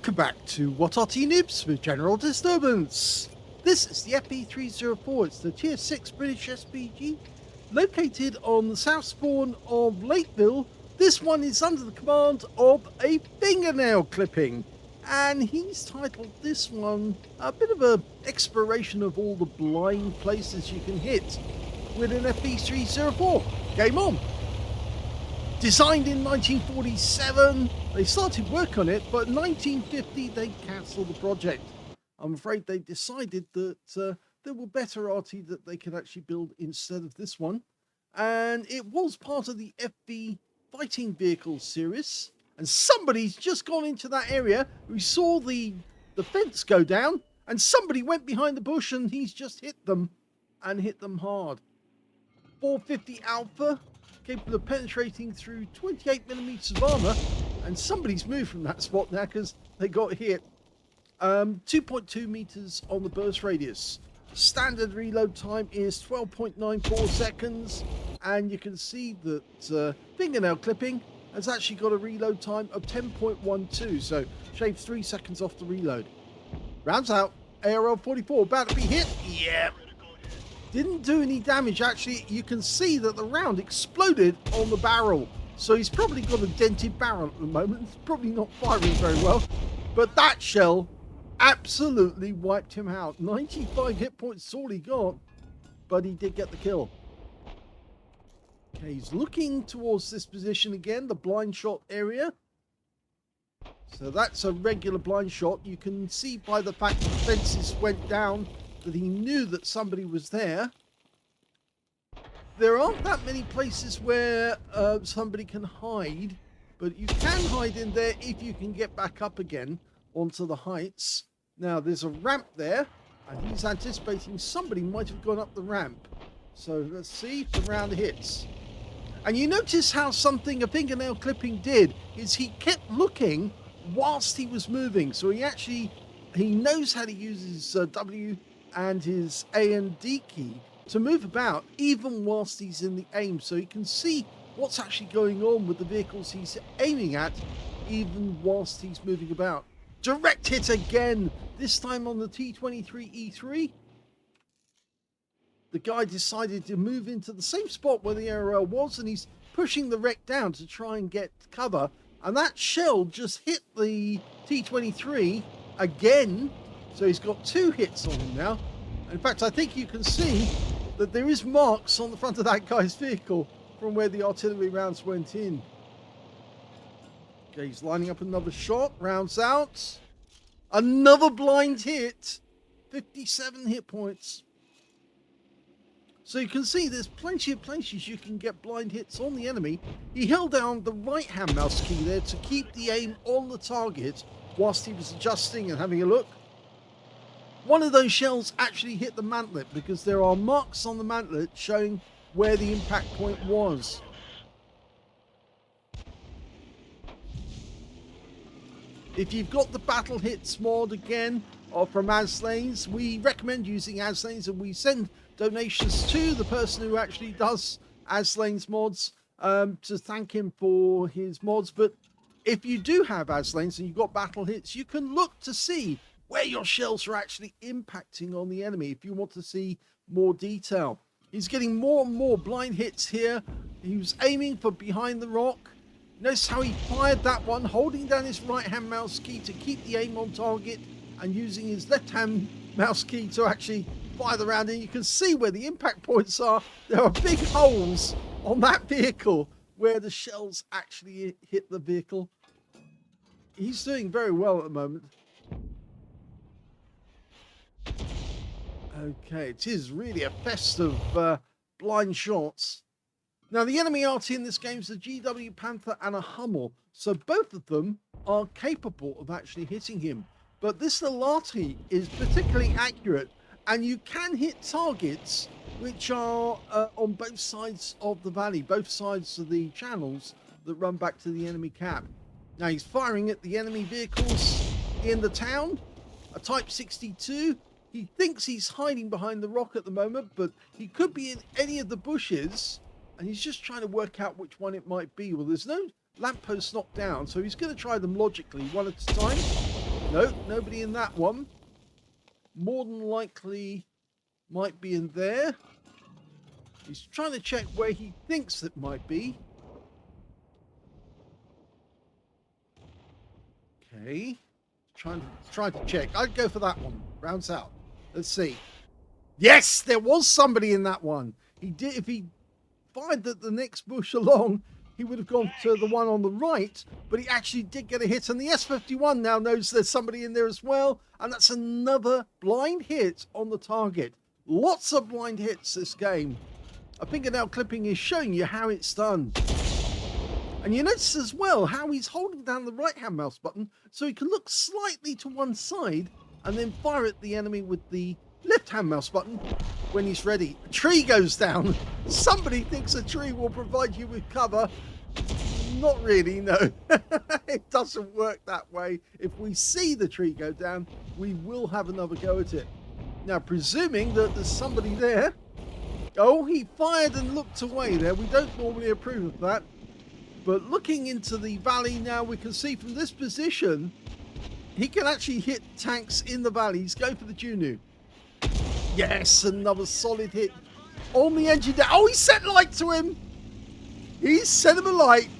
Welcome back to What Arty Noobs with General Disturbance. This is the FV304, it's the Tier 6 British SPG, located on the south spawn of Lakeville. This one is under the command of a fingernail clipping, and he's titled this one a bit of an exploration of all the blind places you can hit with an FV304. Game on! Designed in 1947, they started work on it, but in 1950 they cancelled the project. I'm afraid they decided that there were better Arty that they could actually build instead of this one. And it was part of the FV fighting vehicles series. And somebody's just gone into that area. We saw the fence go down, and somebody went behind the bush and he's just hit them, and hit them hard. 450 Alpha. Capable of penetrating through 28mm of armor, and somebody's moved from that spot now because they got hit. 2.2 meters on the burst radius. Standard reload time is 12.94 seconds, and you can see that fingernail clipping has actually got a reload time of 10.12, so shaved 3 seconds off the reload. Rounds out. ARL 44 about to be hit. Yeah. Didn't do any damage. Actually, you can see that the round exploded on the barrel. So he's probably got a dented barrel at the moment. It's probably not firing very well. But that shell absolutely wiped him out. 95 hit points is all he got. But he did get the kill. Okay, he's looking towards this position again, the blind shot area. So that's a regular blind shot. You can see by the fact the fences went down that he knew that somebody was there. There aren't that many places where somebody can hide, but you can hide in there if you can get back up again onto the heights. Now there's a ramp there, and he's anticipating somebody might have gone up the ramp. So let's see if the round hits. And you notice how something a fingernail clipping did is he kept looking whilst he was moving. So he knows how to use his W and his A and D key to move about even whilst he's in the aim, so he can see what's actually going on with the vehicles he's aiming at even whilst he's moving about. Direct hit again, this time on the T23E3. The guy decided to move into the same spot where the ARL was, and he's pushing the wreck down to try and get cover, and that shell just hit the T23 again. So he's got 2 hits on him now. In fact, I think you can see that there is marks on the front of that guy's vehicle from where the artillery rounds went in. Okay, he's lining up another shot. Rounds out. Another blind hit. 57 hit points. So you can see there's plenty of places you can get blind hits on the enemy. He held down the right-hand mouse key there to keep the aim on the target whilst he was adjusting and having a look. One of those shells actually hit the mantlet because there are marks on the mantlet showing where the impact point was. If you've got the battle hits mod again or from Aslains, we recommend using Aslains, and we send donations to the person who actually does Aslains mods to thank him for his mods. But if you do have Aslains and you've got battle hits, you can look to see where your shells are actually impacting on the enemy if you want to see more detail. He's getting more and more blind hits here. He was aiming for behind the rock. Notice how he fired that one, holding down his right-hand mouse key to keep the aim on target and using his left-hand mouse key to actually fire the round. And you can see where the impact points are. There are big holes on that vehicle where the shells actually hit the vehicle. He's doing very well at the moment. Okay, it is really a fest of blind shots. Now, the enemy Arty in this game is a GW Panther and a Hummel, so both of them are capable of actually hitting him. But this little Arty is particularly accurate, and you can hit targets which are on both sides of the valley, both sides of the channels that run back to the enemy cap. Now, he's firing at the enemy vehicles in the town, a Type 62. He thinks he's hiding behind the rock at the moment, but he could be in any of the bushes, and he's just trying to work out which one it might be. Well, there's no lamppost knocked down, so he's going to try them logically, one at a time. Nope, nobody in that one. More than likely might be in there. He's trying to check where he thinks it might be. Okay. Trying to check. I'd go for that one. Rounds out. Let's see. Yes, there was somebody in that one. He did. If he fired the next bush along, he would have gone to the one on the right, but he actually did get a hit. And the S51 now knows there's somebody in there as well. And that's another blind hit on the target. Lots of blind hits this game. A fingernail clipping is showing you how it's done. And you notice as well how he's holding down the right-hand mouse button so he can look slightly to one side and then fire at the enemy with the left-hand mouse button when he's ready. A tree goes down. Somebody thinks a tree will provide you with cover. Not really, no. It doesn't work that way. If we see the tree go down, we will have another go at it. Now, presuming that there's somebody there. Oh, he fired and looked away there. We don't normally approve of that. But looking into the valley now, we can see from this position, he can actually hit tanks in the valleys. Go for the Juno. Yes, another solid hit on the engine deck. Oh, he sent light to him. He sent him a light.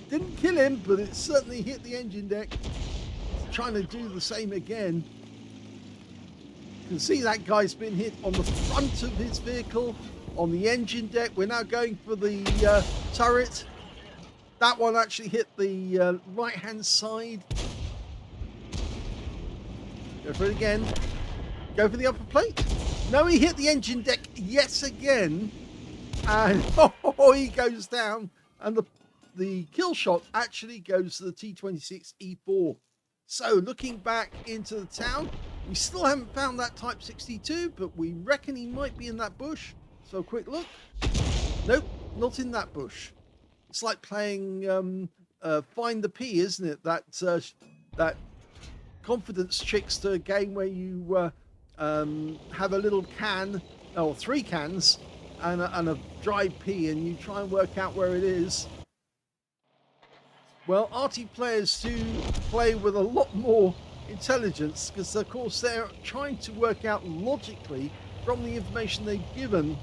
Didn't kill him, but it certainly hit the engine deck. He's trying to do the same again. You can see that guy's been hit on the front of his vehicle, on the engine deck. We're now going for the turret. That one actually hit the right-hand side. Go for it again. Go for the upper plate. No, he hit the engine deck yet again. And oh, he goes down. And the kill shot actually goes to the T26E4. So looking back into the town, we still haven't found that Type 62, but we reckon he might be in that bush. So a quick look. Nope, not in that bush. It's like playing Find the P, isn't it? That confidence trickster game where you have a little can, or 3 cans, and a dry pea, and you try and work out where it is. Well, Arty players do play with a lot more intelligence because, of course, they're trying to work out logically from the information they've given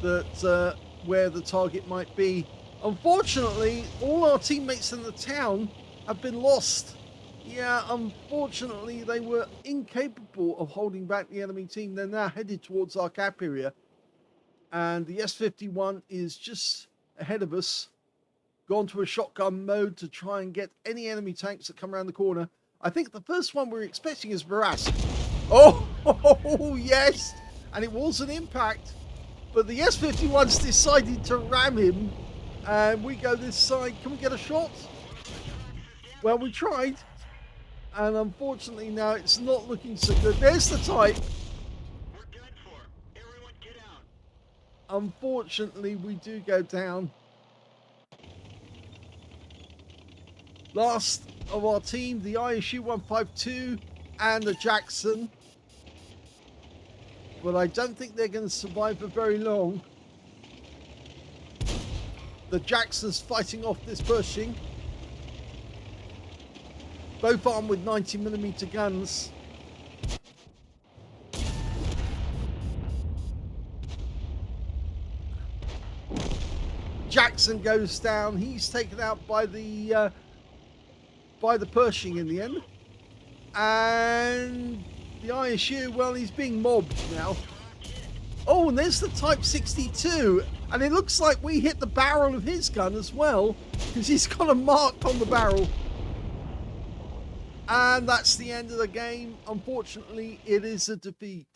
that where the target might be. Unfortunately, all our teammates in the town have been lost. Yeah, unfortunately, they were incapable of holding back the enemy team. They're now headed towards our cap area. And the S51 is just ahead of us. Gone to a shotgun mode to try and get any enemy tanks that come around the corner. I think the first one we're expecting is Varas. Oh, yes! And it was an impact. But the S51's decided to ram him. And we go this side. Can we get a shot? Well, we tried. And unfortunately now it's not looking so good. There's the Type. We're done for. Everyone get out. Unfortunately, we do go down. Last of our team, the ISU 152 and the Jackson. But I don't think they're going to survive for very long. The Jackson's fighting off this Pershing. Both armed with 90mm guns. Jackson goes down. He's taken out by the Pershing in the end. And the ISU, well, he's being mobbed now. Oh, and there's the Type 62. And it looks like we hit the barrel of his gun as well, because he's got a mark on the barrel. And that's the end of the game. Unfortunately, it is a defeat.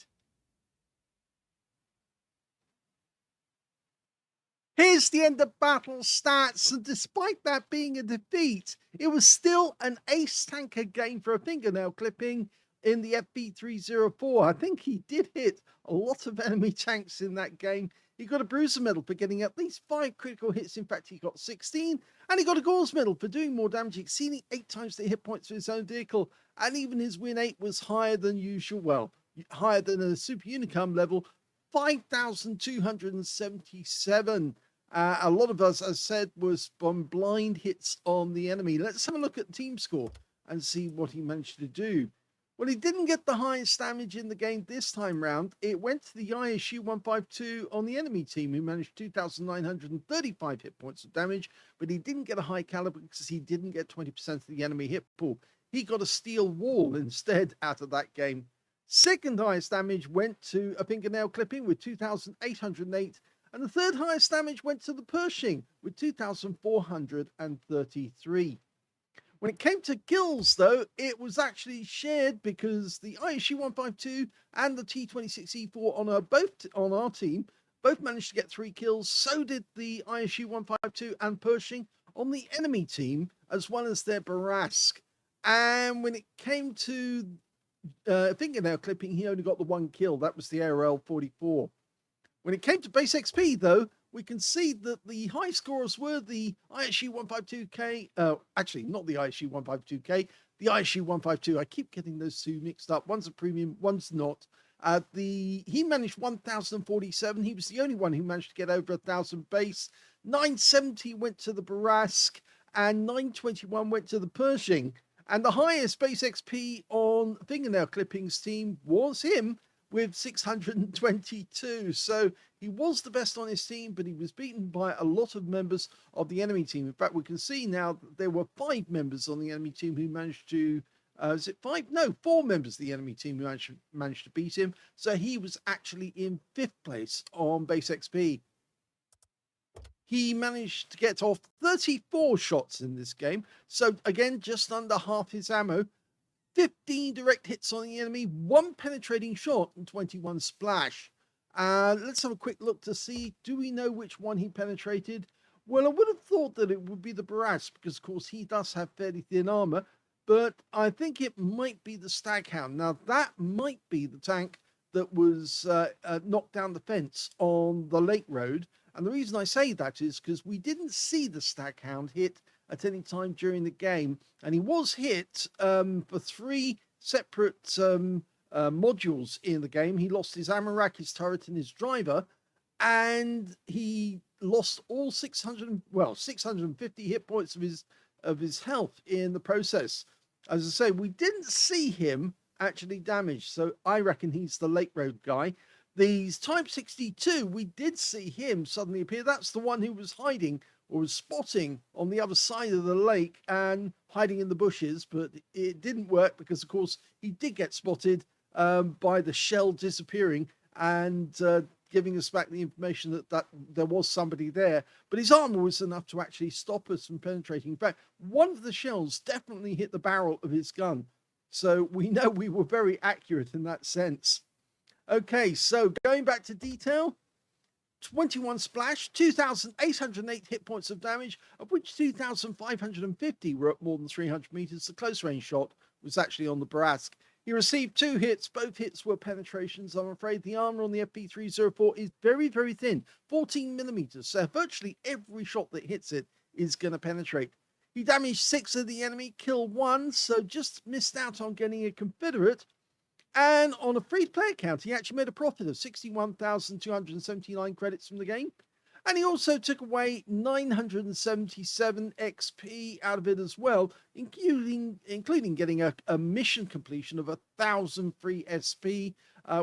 Here's the end of battle stats, and despite that being a defeat, it was still an ace tanker game for a fingernail clipping in the FV304. I think he did hit a lot of enemy tanks in that game. He got a bruiser medal for getting at least 5 critical hits. In fact, he got 16. And he got a Gauze medal for doing more damage, exceeding 8 times the hit points of his own vehicle. And even his win 8 was higher than usual. Well, higher than a Super Unicum level, 5,277. A lot of us, as said, was from blind hits on the enemy. Let's have a look at team score and see what he managed to do. Well, he didn't get the highest damage in the game this time round. It went to the ISU-152 on the enemy team, who managed 2,935 hit points of damage, but he didn't get a high caliber because he didn't get 20% of the enemy hit pool. He got a steel wall instead out of that game. Second highest damage went to a fingernail clipping with 2,808, and the third highest damage went to the Pershing with 2,433. When it came to kills, though, it was actually shared because the ISU-152 and the T26E4 on our team both managed to get 3 kills. So did the ISU-152 and Pershing on the enemy team, as well as their Barask. And when it came to fingernail clipping, he only got the 1 kill. That was the ARL-44. When it came to base XP, though, we can see that the high scorers were the ISU-152K, actually not the ISU-152K, the ISU-152. I keep getting those two mixed up. One's a premium, one's not. He managed 1,047. He was the only one who managed to get over 1,000 base. 970 went to the Barask, and 921 went to the Pershing. And the highest base XP on fingernail clippings team was him, with 622. So he was the best on his team, but he was beaten by a lot of members of the enemy team. In fact, we can see now that there were 5 members on the enemy team who managed to, is it 5? No, 4 members of the enemy team who managed to beat him. So he was actually in 5th place on base XP. He managed to get off 34 shots in this game. So again, just under half his ammo. 15 direct hits on the enemy, 1 penetrating shot, and 21 splash. Let's have a quick look to see, do we know which one he penetrated? Well, I would have thought that it would be the Barask, because of course he does have fairly thin armor, but I think it might be the Staghound. Now that might be the tank that was knocked down the fence on the Lake Road. And the reason I say that is because we didn't see the Staghound hit at any time during the game, and he was hit for 3 separate modules in the game. He lost his ammo rack, his turret, and his driver, and he lost all 650 hit points of his health in the process. As I say, we didn't see him actually damaged, so I reckon he's the Lake Road guy. The Type 62, we did see him suddenly appear. That's the one who was hiding, or was spotting on the other side of the lake and hiding in the bushes, but it didn't work because, of course, he did get spotted by the shell disappearing and giving us back the information that there was somebody there. But his armor was enough to actually stop us from penetrating. In fact, one of the shells definitely hit the barrel of his gun. So we know we were very accurate in that sense. Okay, so going back to detail, 21 splash, 2,808 hit points of damage, of which 2,550 were at more than 300 meters. The close range shot was actually on the Barask. He received 2 hits. Both hits were penetrations. I'm afraid the armor on the FV304 is very, very thin, 14 millimeters. So virtually every shot that hits it is going to penetrate. He damaged 6 of the enemy, killed 1, so just missed out on getting a Confederate. And on a free-to-play account, he actually made a profit of 61,279 credits from the game. And he also took away 977 XP out of it as well, including getting a mission completion of 1,000 free SP,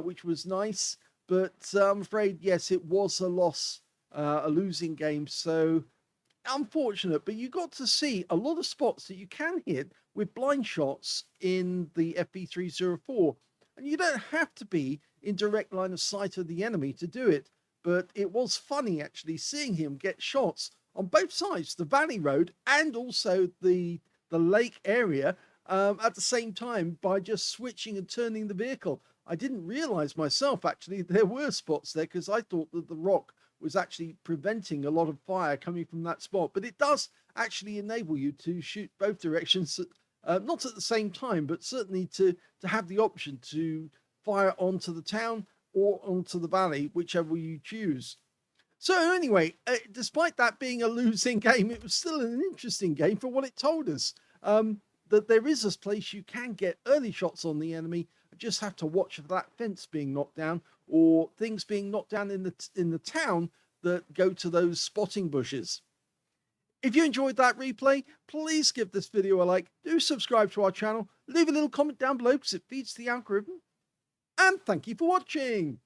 which was nice. But I'm afraid, yes, it was a loss, a losing game. So unfortunate, but you got to see a lot of spots that you can hit with blind shots in the FV304. And you don't have to be in direct line of sight of the enemy to do it. But it was funny actually seeing him get shots on both sides, the valley road and also the lake area at the same time by just switching and turning the vehicle. I didn't realize myself actually there were spots there because I thought that the rock was actually preventing a lot of fire coming from that spot. But it does actually enable you to shoot both directions. Not at the same time, but certainly to have the option to fire onto the town or onto the valley, whichever you choose. So anyway, despite that being a losing game, it was still an interesting game for what it told us. That there is a place you can get early shots on the enemy. You just have to watch for that fence being knocked down or things being knocked down in the town that go to those spotting bushes. If you enjoyed that replay, please give this video a like, do subscribe to our channel, leave a little comment down below because it feeds the algorithm, and thank you for watching!